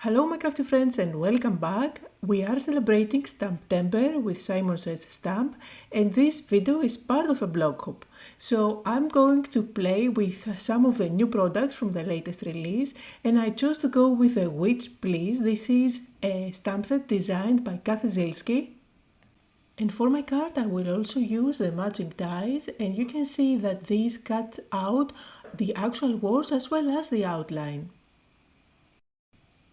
Hello my crafty friends and welcome back. We are celebrating STAMPtember with Simon Says Stamp, and this video is part of a blog hop. So I'm going to play with some of the new products from the latest release, and I chose to go with the Witch Please. This is a stamp set designed by Kathy Zilski. And for my card I will also use the matching dies, and you can see that these cut out the actual words as well as the outline.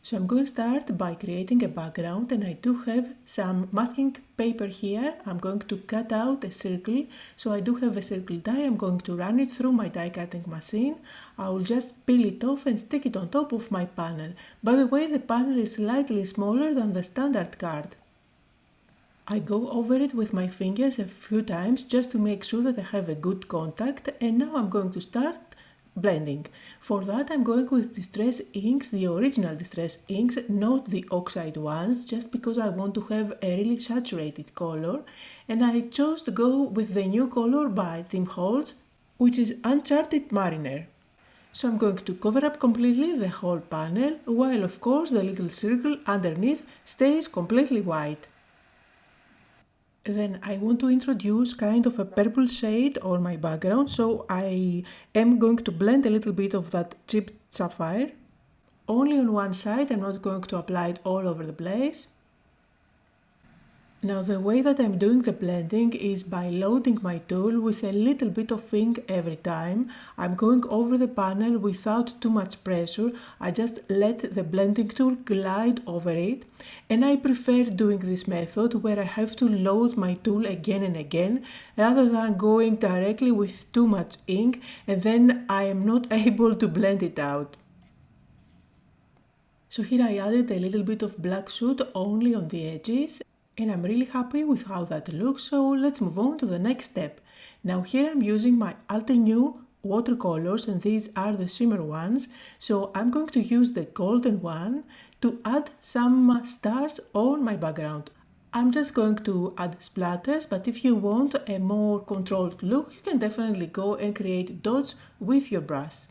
So I'm going to start by creating a background, and I do have some masking paper here. I'm going to cut out a circle. So I do have a circle die. I'm going to run it through my die cutting machine. I will just peel it off and stick it on top of my panel. By the way, the panel is slightly smaller than the standard card. I go over it with my fingers a few times just to make sure that I have a good contact, and now I'm going to start blending. For that I'm going with distress inks, the original distress inks, not the oxide ones, just because I want to have a really saturated color, and I chose to go with the new color by Team Holtz, which is Uncharted Mariner. So I'm going to cover up completely the whole panel, while of course the little circle underneath stays completely white. Then I want to introduce kind of a purple shade on my background, so I am going to blend a little bit of that chipped sapphire. Only on one side, I'm not going to apply it all over the place. Now the way that I'm doing the blending is by loading my tool with a little bit of ink every time. I'm going over the panel without too much pressure. I just let the blending tool glide over it, and I prefer doing this method where I have to load my tool again and again rather than going directly with too much ink and then I am not able to blend it out. So here I added a little bit of black soot only on the edges, and I'm really happy with how that looks, so let's move on to the next step. Now here I'm using my Altenew watercolors, and these are the shimmer ones, so I'm going to use the golden one to add some stars on my background. I'm just going to add splatters, but if you want a more controlled look, you can definitely go and create dots with your brush.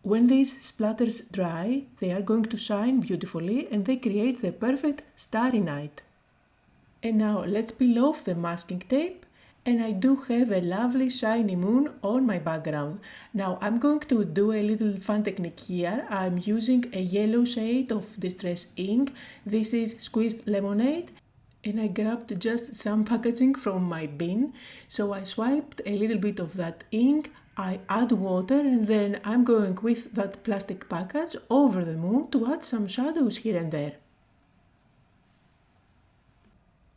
When these splatters dry, they are going to shine beautifully and they create the perfect starry night. And now let's peel off the masking tape, and I do have a lovely shiny moon on my background. Now I'm going to do a little fun technique here. I'm using a yellow shade of distress ink. This is squeezed lemonade, and I grabbed just some packaging from my bin. So I swiped a little bit of that ink, I add water, and then I'm going with that plastic package over the moon to add some shadows here and there.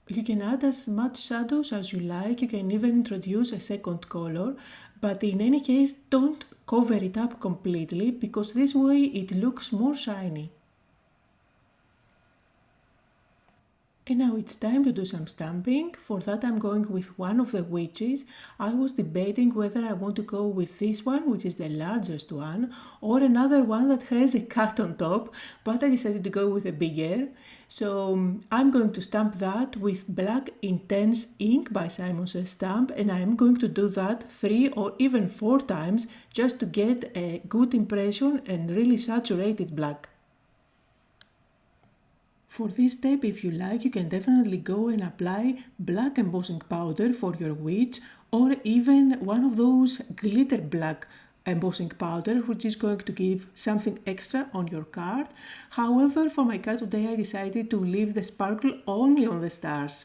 You can add as much shadows as you like, you can even introduce a second color, but in any case don't cover it up completely, because this way it looks more shiny. And now it's time to do some stamping. For that I'm going with one of the witches. I was debating whether I want to go with this one, which is the largest one, or another one that has a cut on top, but I decided to go with a bigger. So I'm going to stamp that with Black Intense ink by Simon Says Stamp, and I'm going to do that 3 or even 4 times just to get a good impression and really saturated black. For this step, if you like, you can definitely go and apply black embossing powder for your witch, or even one of those glitter black embossing powder, which is going to give something extra on your card. However, for my card today I decided to leave the sparkle only on the stars.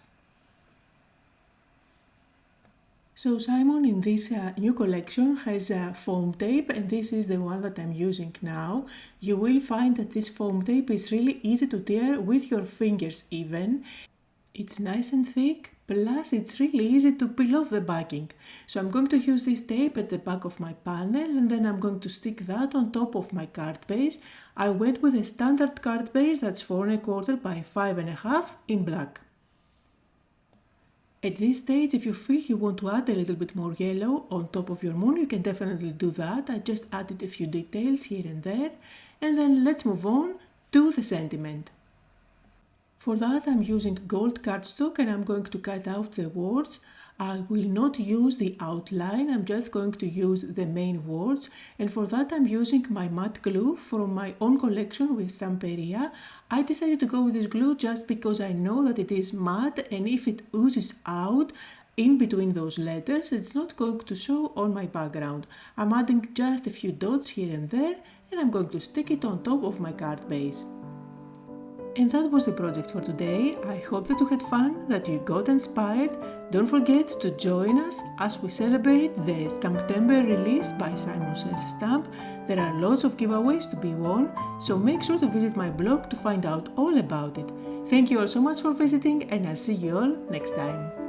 So Simon in this new collection has foam tape, and this is the one that I'm using now. You will find that this foam tape is really easy to tear with your fingers even. It's nice and thick, plus it's really easy to peel off the backing. So I'm going to use this tape at the back of my panel, and then I'm going to stick that on top of my card base. I went with a standard card base that's 4 1/4 by 5 1/2 in black. At this stage, if you feel you want to add a little bit more yellow on top of your moon, you can definitely do that. I just added a few details here and there, and then let's move on to the sentiment. For that I'm using gold cardstock, and I'm going to cut out the words I will not use the outline, I'm just going to use the main words, and for that I'm using my matte glue from my own collection with Stamperia. I decided to go with this glue just because I know that it is matte, and if it oozes out in between those letters, it's not going to show on my background. I'm adding just a few dots here and there, and I'm going to stick it on top of my card base. And that was the project for today. I hope that you had fun, that you got inspired. Don't forget to join us as we celebrate the Stamptember release by Simon Says Stamp. There are lots of giveaways to be won, so make sure to visit my blog to find out all about it. Thank you all so much for visiting, and I'll see you all next time.